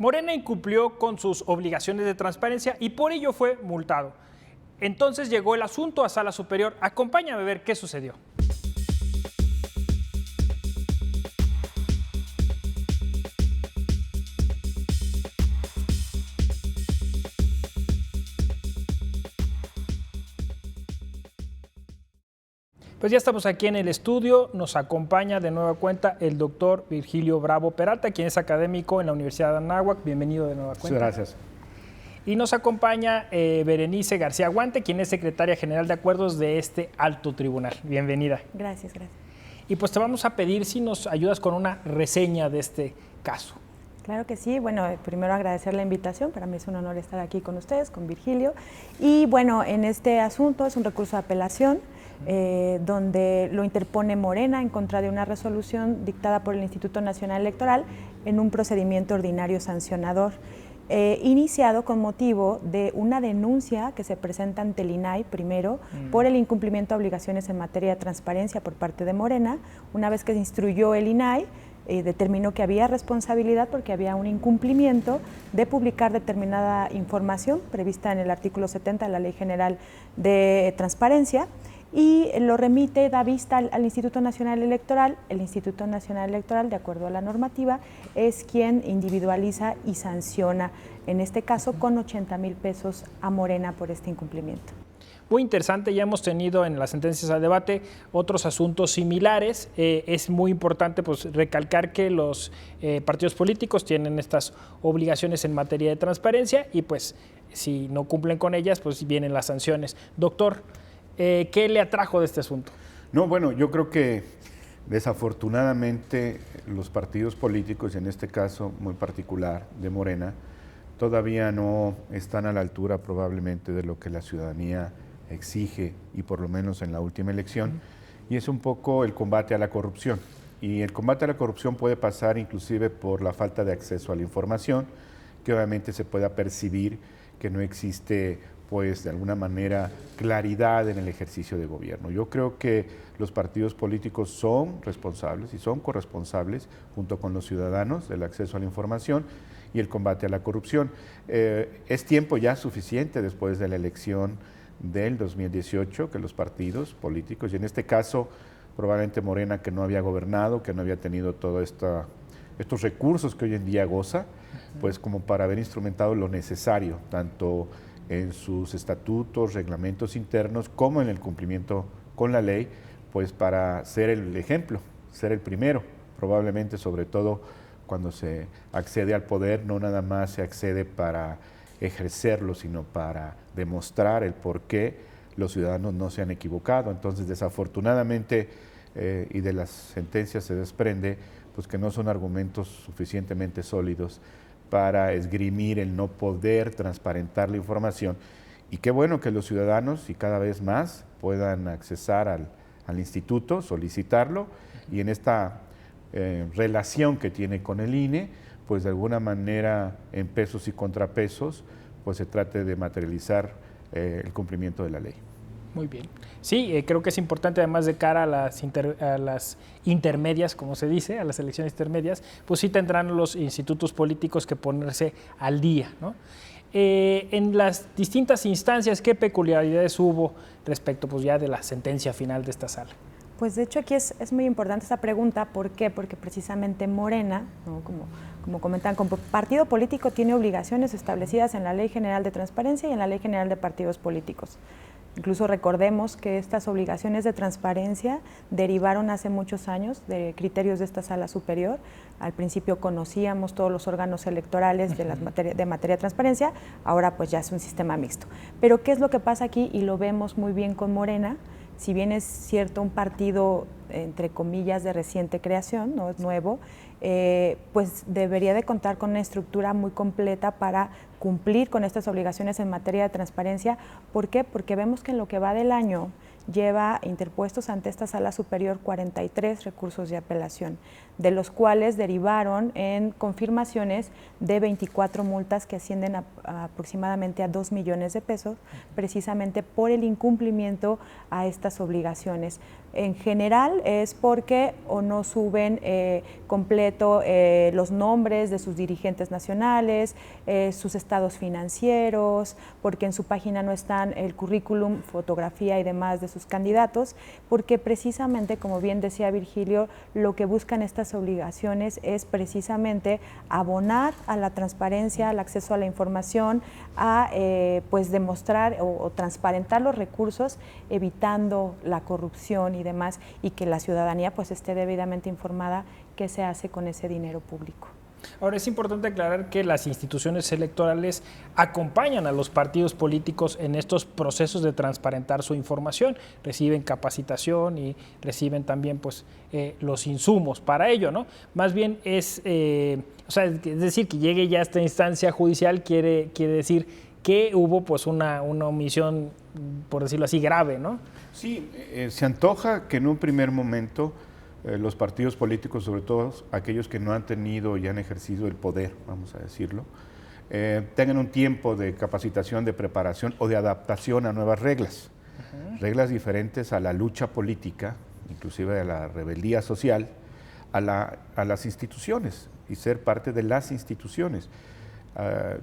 Morena incumplió con sus obligaciones de transparencia y por ello fue multado. Entonces llegó el asunto a Sala Superior. Acompáñame a ver qué sucedió. Pues ya estamos aquí en el estudio, nos acompaña de nueva cuenta el doctor Virgilio Bravo Peralta, quien es académico en la Universidad de Anáhuac. Bienvenido de nueva cuenta. Muchas gracias. Y nos acompaña Berenice García Guante, quien es secretaria general de acuerdos de este alto tribunal. Bienvenida. Gracias, gracias. Y pues te vamos a pedir si nos ayudas con una reseña de este caso. Claro que sí. Bueno, primero agradecer la invitación. Para mí es un honor estar aquí con ustedes, con Virgilio. Y bueno, en este asunto es un recurso de apelación donde lo interpone Morena en contra de una resolución dictada por el Instituto Nacional Electoral en un procedimiento ordinario sancionador, iniciado con motivo de una denuncia que se presenta ante el INAI primero por el incumplimiento de obligaciones en materia de transparencia por parte de Morena. Una vez que se instruyó el INAI, determinó que había responsabilidad porque había un incumplimiento de publicar determinada información prevista en el artículo 70 de la Ley General de Transparencia, y lo remite, da vista al Instituto Nacional Electoral. El Instituto Nacional Electoral, de acuerdo a la normativa, es quien individualiza y sanciona, en este caso con 80,000 pesos a Morena por este incumplimiento. Muy interesante, ya hemos tenido en las sentencias a debate otros asuntos similares. Es muy importante pues recalcar que los partidos políticos tienen estas obligaciones en materia de transparencia y pues si no cumplen con ellas, pues vienen las sanciones. Doctor, ¿qué le atrajo de este asunto? No, bueno, yo creo que desafortunadamente los partidos políticos, en este caso muy particular de Morena, todavía no están a la altura probablemente de lo que la ciudadanía exige, y por lo menos en la última elección, y es un poco el combate a la corrupción. Y el combate a la corrupción puede pasar inclusive por la falta de acceso a la información, que obviamente se pueda percibir que no existe pues de alguna manera claridad en el ejercicio de gobierno. Yo creo que los partidos políticos son responsables y son corresponsables junto con los ciudadanos del acceso a la información y el combate a la corrupción. Es tiempo ya suficiente después de la elección del 2018 que los partidos políticos, y en este caso probablemente Morena, que no había gobernado, que no había tenido todos estos recursos que hoy en día goza, pues como para haber instrumentado lo necesario, tanto en sus estatutos, reglamentos internos, como en el cumplimiento con la ley, pues para ser el ejemplo, ser el primero, probablemente sobre todo cuando se accede al poder, no nada más se accede para ejercerlo, sino para demostrar el por qué los ciudadanos no se han equivocado. Entonces, desafortunadamente, y de las sentencias se desprende, pues que no son argumentos suficientemente sólidos para esgrimir el no poder transparentar la información. Y qué bueno que los ciudadanos, y cada vez más, puedan accesar al instituto, solicitarlo, y en esta relación que tiene con el INE, pues de alguna manera en pesos y contrapesos, pues se trate de materializar el cumplimiento de la ley. Muy bien. Sí, creo que es importante, además de cara a las intermedias, como se dice, a las elecciones intermedias, pues sí tendrán los institutos políticos que ponerse al día, ¿no? En las distintas instancias, ¿qué peculiaridades hubo respecto pues ya de la sentencia final de esta sala? Pues de hecho aquí es muy importante esta pregunta. ¿Por qué? Porque precisamente Morena, ¿no? como comentan, como partido político tiene obligaciones establecidas en la Ley General de Transparencia y en la Ley General de Partidos Políticos. Incluso recordemos que estas obligaciones de transparencia derivaron hace muchos años de criterios de esta Sala Superior. Al principio conocíamos todos los órganos electorales de materia de transparencia, ahora pues ya es un sistema mixto. Pero ¿qué es lo que pasa aquí? Y lo vemos muy bien con Morena. Si bien es cierto un partido, entre comillas, de reciente creación, no es nuevo, pues debería de contar con una estructura muy completa para cumplir con estas obligaciones en materia de transparencia. ¿Por qué? Porque vemos que en lo que va del año lleva interpuestos ante esta Sala Superior 43 recursos de apelación, de los cuales derivaron en confirmaciones de 24 multas que ascienden a aproximadamente a 2 millones de pesos, precisamente por el incumplimiento a estas obligaciones. En general es porque o no suben completo los nombres de sus dirigentes nacionales, sus estados financieros, porque en su página no están el currículum, fotografía y demás de sus candidatos, porque precisamente, como bien decía Virgilio, lo que buscan estas obligaciones es precisamente abonar a la transparencia, al acceso a la información, a pues demostrar o transparentar los recursos, evitando la corrupción y demás, y que la ciudadanía pues esté debidamente informada qué se hace con ese dinero público. Ahora, es importante aclarar que las instituciones electorales acompañan a los partidos políticos en estos procesos de transparentar su información, reciben capacitación y reciben también pues, los insumos para ello, ¿no? Más bien es decir, que llegue ya a esta instancia judicial quiere decir que hubo pues una omisión, por decirlo así, grave, ¿no? Sí, se antoja que en un primer momento los partidos políticos, sobre todo aquellos que no han tenido y han ejercido el poder, vamos a decirlo, tengan un tiempo de capacitación, de preparación o de adaptación a nuevas reglas, reglas diferentes a la lucha política, inclusive a la rebeldía social, a las instituciones y ser parte de las instituciones.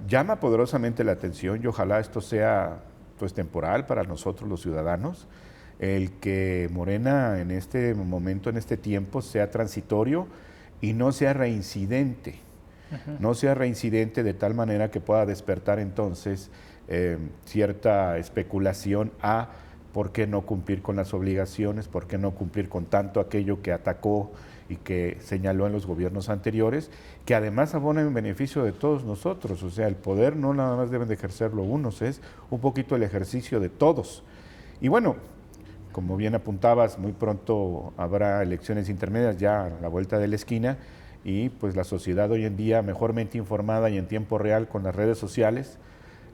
Llama poderosamente la atención y ojalá esto sea pues temporal para nosotros los ciudadanos, el que Morena en este momento, en este tiempo, sea transitorio y no sea reincidente. No sea reincidente de tal manera que pueda despertar entonces cierta especulación a por qué no cumplir con las obligaciones, por qué no cumplir con tanto aquello que atacó y que señaló en los gobiernos anteriores, que además abona en beneficio de todos nosotros. O sea, el poder no nada más deben de ejercerlo unos, es un poquito el ejercicio de todos. Y bueno, como bien apuntabas, muy pronto habrá elecciones intermedias ya a la vuelta de la esquina y pues la sociedad hoy en día mejormente informada y en tiempo real con las redes sociales,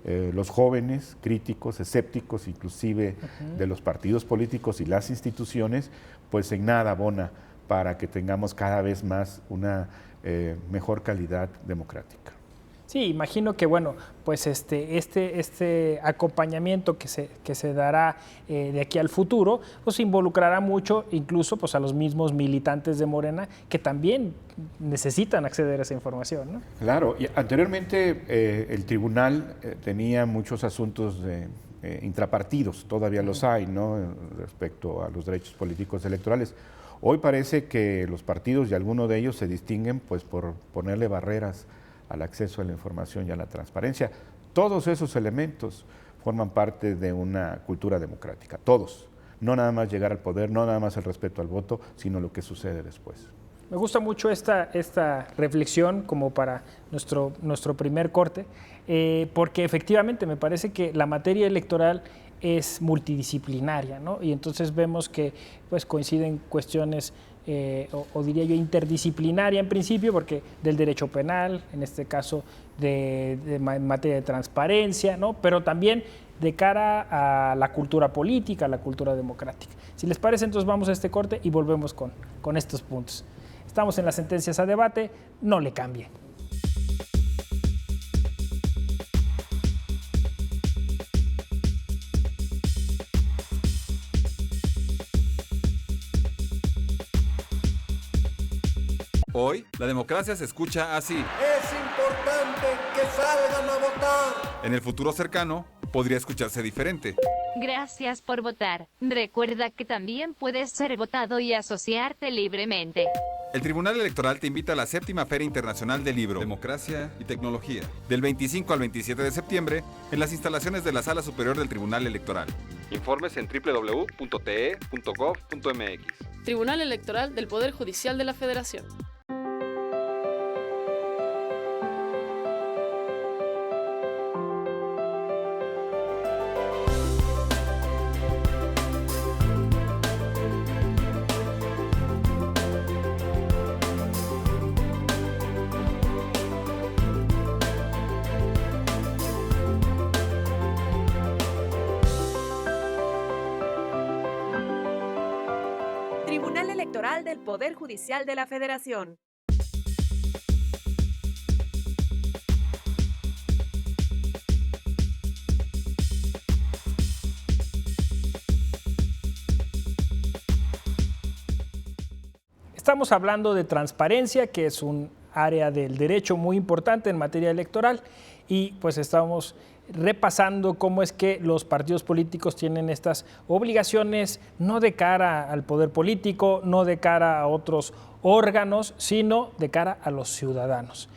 los jóvenes, críticos, escépticos, inclusive de los partidos políticos y las instituciones, pues en nada abona para que tengamos cada vez más una mejor calidad democrática. Sí, imagino que bueno, pues este acompañamiento que se dará de aquí al futuro, pues involucrará mucho incluso pues a los mismos militantes de Morena que también necesitan acceder a esa información, ¿no? Claro, y anteriormente el tribunal tenía muchos asuntos intrapartidos, todavía los hay, ¿no? Respecto a los derechos políticos electorales. Hoy parece que los partidos y algunos de ellos se distinguen pues por ponerle barreras al acceso a la información y a la transparencia. Todos esos elementos forman parte de una cultura democrática, todos. No nada más llegar al poder, no nada más el respeto al voto, sino lo que sucede después. Me gusta mucho esta reflexión como para nuestro primer corte, porque efectivamente me parece que la materia electoral es multidisciplinaria, ¿no? Y entonces vemos que pues, coinciden cuestiones o diría yo interdisciplinaria en principio, porque del derecho penal, en este caso de materia de transparencia, ¿no? Pero también de cara a la cultura política, a la cultura democrática. Si les parece, entonces vamos a este corte y volvemos con estos puntos. Estamos en las sentencias a debate, no le cambie. Hoy, la democracia se escucha así. Es importante que salgan a votar. En el futuro cercano, podría escucharse diferente. Gracias por votar. Recuerda que también puedes ser votado y asociarte libremente. El Tribunal Electoral te invita a la 7ª Feria Internacional del Libro, Democracia y Tecnología, del 25 al 27 de septiembre, en las instalaciones de la Sala Superior del Tribunal Electoral. Informes en www.te.gov.mx. Tribunal Electoral del Poder Judicial de la Federación. Electoral del Poder Judicial de la Federación. Estamos hablando de transparencia, que es un área del derecho muy importante en materia electoral, y pues estamos repasando cómo es que los partidos políticos tienen estas obligaciones no de cara al poder político, no de cara a otros órganos, sino de cara a los ciudadanos.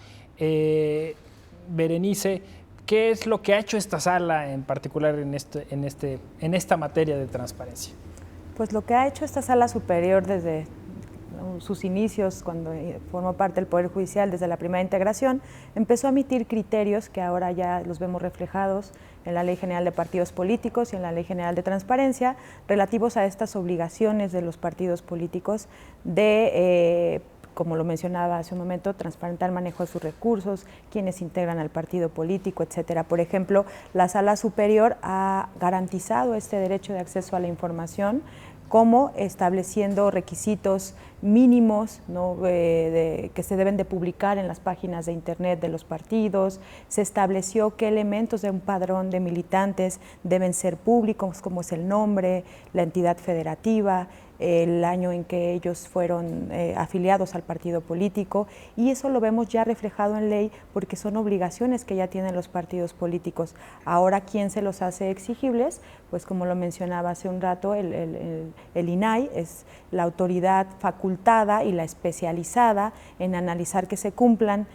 Berenice, ¿qué es lo que ha hecho esta sala en particular en esta materia de transparencia? Pues lo que ha hecho esta sala superior desde sus inicios, cuando formó parte del Poder Judicial desde la primera integración, empezó a emitir criterios que ahora ya los vemos reflejados en la Ley General de Partidos Políticos y en la Ley General de Transparencia, relativos a estas obligaciones de los partidos políticos de, como lo mencionaba hace un momento, transparentar el manejo de sus recursos, quienes integran al partido político, etcétera. Por ejemplo, la Sala Superior ha garantizado este derecho de acceso a la información, como estableciendo requisitos mínimos, ¿no? Que se deben de publicar en las páginas de internet de los partidos. Se estableció qué elementos de un padrón de militantes deben ser públicos, como es el nombre, la entidad federativa, el año en que ellos fueron afiliados al partido político, y eso lo vemos ya reflejado en ley porque son obligaciones que ya tienen los partidos políticos. Ahora, ¿quién se los hace exigibles? Pues como lo mencionaba hace un rato, el INAI es la autoridad facultada y la especializada en analizar que se cumplan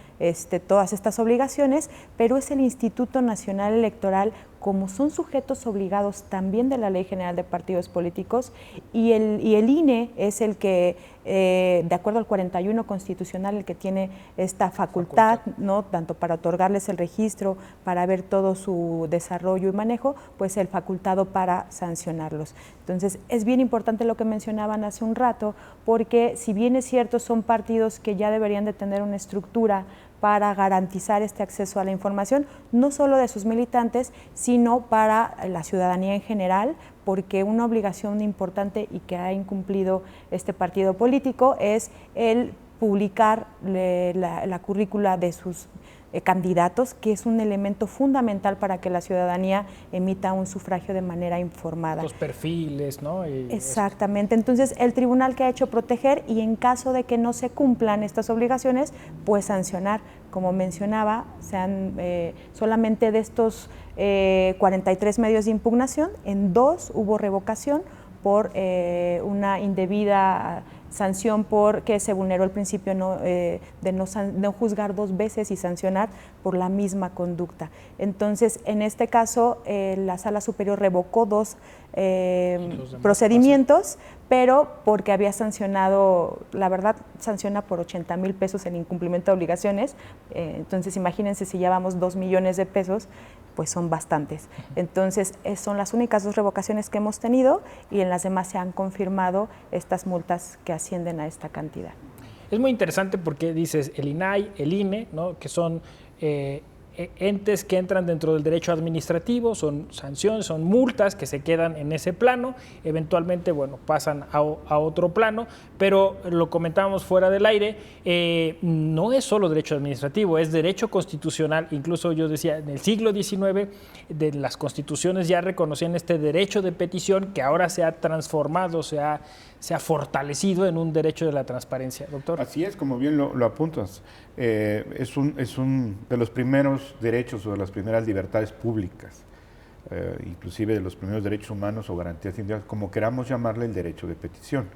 todas estas obligaciones, pero es el Instituto Nacional Electoral, como son sujetos obligados también de la Ley General de Partidos Políticos, y el INE es el que, de acuerdo al 41 constitucional, el que tiene esta facultad, ¿no? Tanto para otorgarles el registro, para ver todo su desarrollo y manejo, pues el facultado para sancionarlos. Entonces, es bien importante lo que mencionaban hace un rato, porque si bien es cierto, son partidos que ya deberían de tener una estructura para garantizar este acceso a la información, no solo de sus militantes, sino para la ciudadanía en general, porque una obligación importante y que ha incumplido este partido político es el publicar la currícula de sus candidatos, que es un elemento fundamental para que la ciudadanía emita un sufragio de manera informada. Los perfiles, ¿no? Exactamente. Entonces, el tribunal que ha hecho proteger, y en caso de que no se cumplan estas obligaciones, pues sancionar. Como mencionaba, solamente de estos 43 medios de impugnación, en 2 hubo revocación por una indebida sanción porque se vulneró el principio de no juzgar 2 veces y sancionar por la misma conducta. Entonces, en este caso, la Sala Superior revocó 2 procedimientos, pero porque había sancionado, la verdad, sanciona por 80,000 pesos el incumplimiento de obligaciones. Entonces, imagínense, si llevamos 2 millones de pesos, pues son bastantes. Entonces, son las únicas 2 revocaciones que hemos tenido, y en las demás se han confirmado estas multas que ascienden a esta cantidad. Es muy interesante porque dices el INAI, el INE, ¿no? Que son entes que entran dentro del derecho administrativo, son sanciones, son multas que se quedan en ese plano, eventualmente, bueno, pasan a otro plano, pero lo comentábamos fuera del aire, no es solo derecho administrativo, es derecho constitucional. Incluso yo decía, en el siglo XIX, de las constituciones ya reconocían este derecho de petición, que ahora se ha transformado, se ha fortalecido en un derecho de la transparencia. Doctor. Así es, como bien lo apuntas. Es un de los primeros derechos o de las primeras libertades públicas, inclusive de los primeros derechos humanos o garantías individuales, como queramos llamarle, el derecho de petición.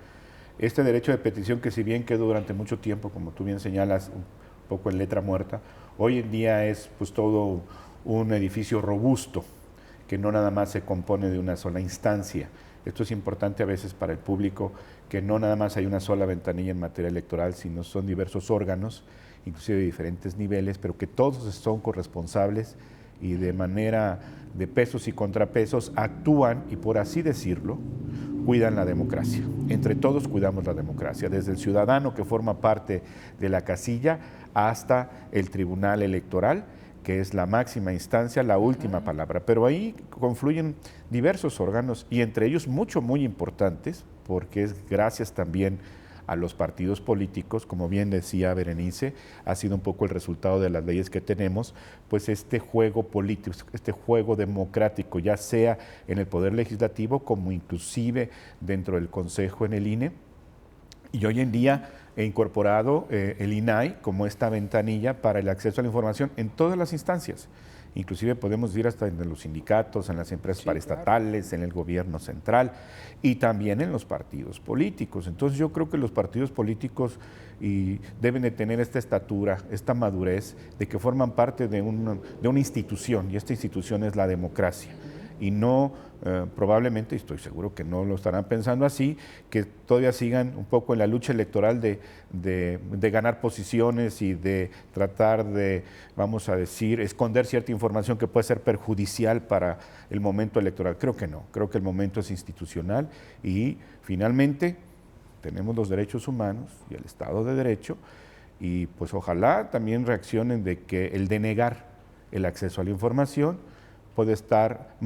Este derecho de petición, que si bien quedó durante mucho tiempo, como tú bien señalas, un poco en letra muerta, hoy en día es pues todo un edificio robusto, que no nada más se compone de una sola instancia. Esto es importante a veces para el público, que no nada más hay una sola ventanilla en materia electoral, sino son diversos órganos, inclusive de diferentes niveles, pero que todos son corresponsables y de manera de pesos y contrapesos actúan y, por así decirlo, cuidan la democracia. Entre todos cuidamos la democracia, desde el ciudadano que forma parte de la casilla hasta el Tribunal Electoral, que es la máxima instancia, la última palabra. Pero ahí confluyen diversos órganos, y entre ellos muy importantes, porque es gracias también a los partidos políticos, como bien decía Berenice, ha sido un poco el resultado de las leyes que tenemos, pues este juego político, este juego democrático, ya sea en el Poder Legislativo como inclusive dentro del Consejo en el INE, y hoy en día he incorporado el INAI como esta ventanilla para el acceso a la información en todas las instancias. Inclusive podemos ir hasta en los sindicatos, en las empresas paraestatales, claro, en el gobierno central y también en los partidos políticos. Entonces yo creo que los partidos políticos deben de tener esta estatura, esta madurez de que forman parte de una institución, y esta institución es la democracia. Y no, probablemente, estoy seguro que no lo estarán pensando así, que todavía sigan un poco en la lucha electoral de ganar posiciones y de tratar de, vamos a decir, esconder cierta información que puede ser perjudicial para el momento electoral. Creo que no, creo que el momento es institucional y finalmente tenemos los derechos humanos y el Estado de Derecho y pues ojalá también reaccionen de que el denegar el acceso a la información puede estar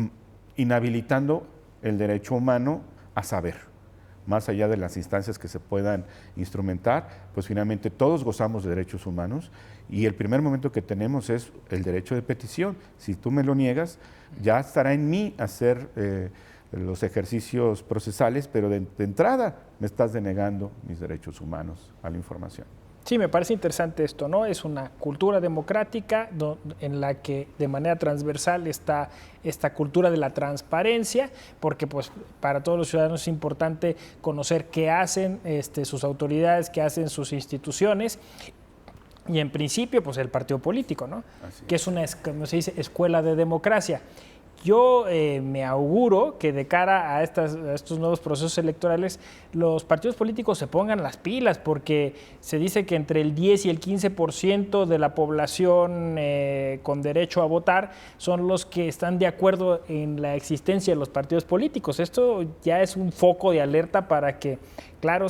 inhabilitando el derecho humano a saber. Más allá de las instancias que se puedan instrumentar, pues finalmente todos gozamos de derechos humanos y el primer momento que tenemos es el derecho de petición. Si tú me lo niegas, ya estará en mí hacer los ejercicios procesales, pero de entrada me estás denegando mis derechos humanos a la información. Sí, me parece interesante esto, ¿no? Es una cultura democrática en la que de manera transversal está esta cultura de la transparencia, porque pues para todos los ciudadanos es importante conocer qué hacen sus autoridades, qué hacen sus instituciones y en principio pues el partido político, ¿no? Que es una, como se dice, escuela de democracia. Yo me auguro que de cara a estos nuevos procesos electorales los partidos políticos se pongan las pilas porque se dice que entre el 10 y el 15% de la población con derecho a votar son los que están de acuerdo en la existencia de los partidos políticos. Esto ya es un foco de alerta para que, claro,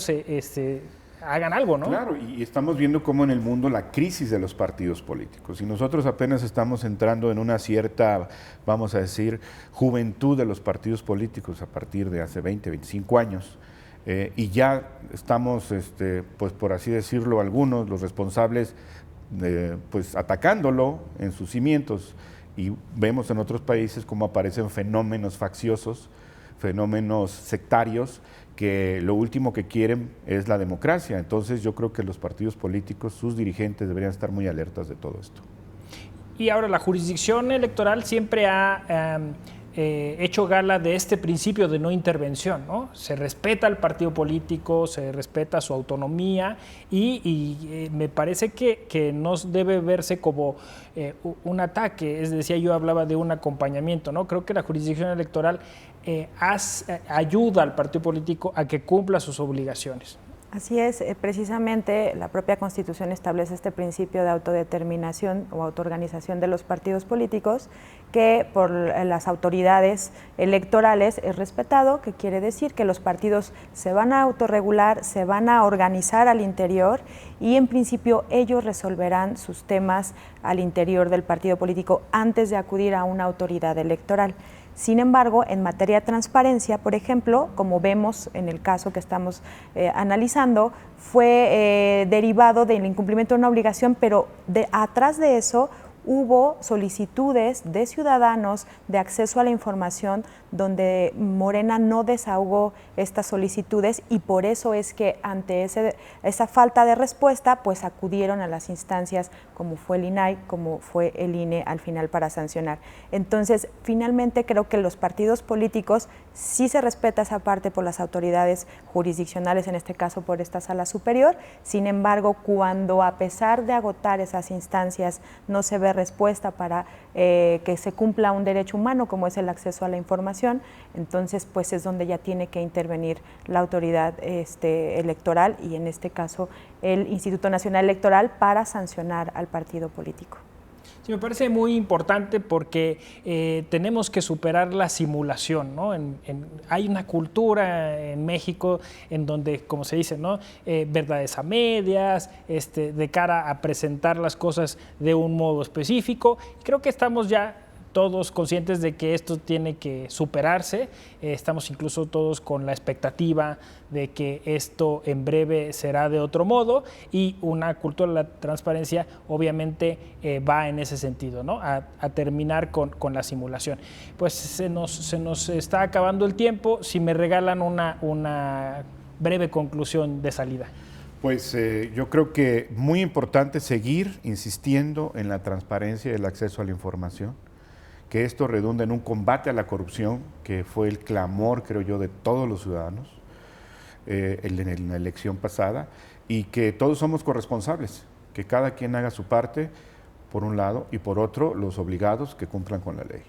hagan algo, ¿no? Claro, y estamos viendo cómo en el mundo la crisis de los partidos políticos, y nosotros apenas estamos entrando en una cierta, vamos a decir, juventud de los partidos políticos a partir de hace 20, 25 años, y ya estamos, pues por así decirlo, algunos, los responsables, pues atacándolo en sus cimientos, y vemos en otros países cómo aparecen fenómenos facciosos, fenómenos sectarios, que lo último que quieren es la democracia. Entonces yo creo que los partidos políticos, sus dirigentes deberían estar muy alertas de todo esto. Y ahora la jurisdicción electoral siempre ha hecho gala de este principio de no intervención, ¿no? Se respeta al partido político, se respeta su autonomía y me parece que no debe verse como un ataque, es decir, yo hablaba de un acompañamiento, ¿no? Creo que la jurisdicción electoral ayuda al partido político a que cumpla sus obligaciones. Así es, precisamente la propia Constitución establece este principio de autodeterminación o autoorganización de los partidos políticos que por las autoridades electorales es respetado, que quiere decir que los partidos se van a autorregular, se van a organizar al interior y en principio ellos resolverán sus temas al interior del partido político antes de acudir a una autoridad electoral. Sin embargo, en materia de transparencia, por ejemplo, como vemos en el caso que estamos analizando, fue derivado del incumplimiento de una obligación, pero atrás de eso hubo solicitudes de ciudadanos de acceso a la información donde Morena no desahogó estas solicitudes y por eso es que ante esa falta de respuesta pues acudieron a las instancias como fue el INAI, como fue el INE al final para sancionar. Entonces, finalmente creo que los partidos políticos sí se respeta esa parte por las autoridades jurisdiccionales, en este caso por esta sala superior, sin embargo, cuando a pesar de agotar esas instancias no se ve respuesta para que se cumpla un derecho humano como es el acceso a la información, entonces pues es donde ya tiene que intervenir la autoridad electoral y en este caso el Instituto Nacional Electoral para sancionar al partido político. Sí, me parece muy importante porque tenemos que superar la simulación, ¿no? Hay una cultura en México en donde, como se dice, ¿no? Verdades a medias, de cara a presentar las cosas de un modo específico. Creo que estamos ya todos conscientes de que esto tiene que superarse. Estamos incluso todos con la expectativa de que esto en breve será de otro modo, y una cultura de la transparencia obviamente va en ese sentido, ¿no? A terminar con la simulación. Pues se nos está acabando el tiempo. Si me regalan una breve conclusión de salida. Pues yo creo que muy importante seguir insistiendo en la transparencia y el acceso a la información, que esto redunda en un combate a la corrupción, que fue el clamor, creo yo, de todos los ciudadanos en la elección pasada, y que todos somos corresponsables, que cada quien haga su parte, por un lado, y por otro, los obligados que cumplan con la ley.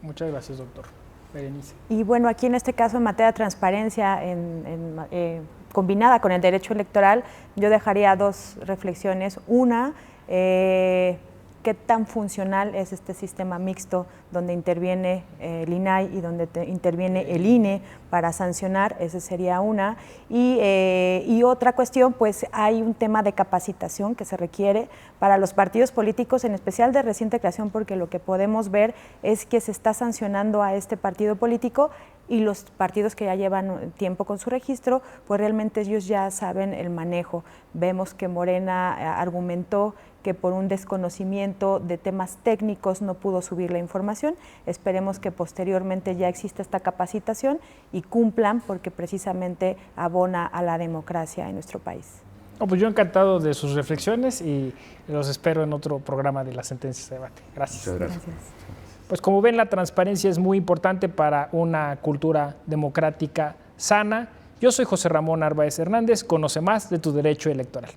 Muchas gracias, doctor. Berenice. Y bueno, aquí en este caso, en materia de transparencia, combinada con el derecho electoral, yo dejaría dos reflexiones. Una, qué tan funcional es este sistema mixto donde interviene el INAI y donde interviene el INE para sancionar. Esa sería una. Y otra cuestión, pues hay un tema de capacitación que se requiere para los partidos políticos, en especial de reciente creación, porque lo que podemos ver es que se está sancionando a este partido político, y los partidos que ya llevan tiempo con su registro, pues realmente ellos ya saben el manejo. Vemos que Morena argumentó que por un desconocimiento de temas técnicos no pudo subir la información. Esperemos que posteriormente ya exista esta capacitación y cumplan, porque precisamente abona a la democracia en nuestro país. Pues yo encantado de sus reflexiones y los espero en otro programa de Las Sentencias de Debate. Gracias. Muchas gracias. Pues como ven, la transparencia es muy importante para una cultura democrática sana. Yo soy José Ramón Arbaez Hernández. Conoce más de tu derecho electoral.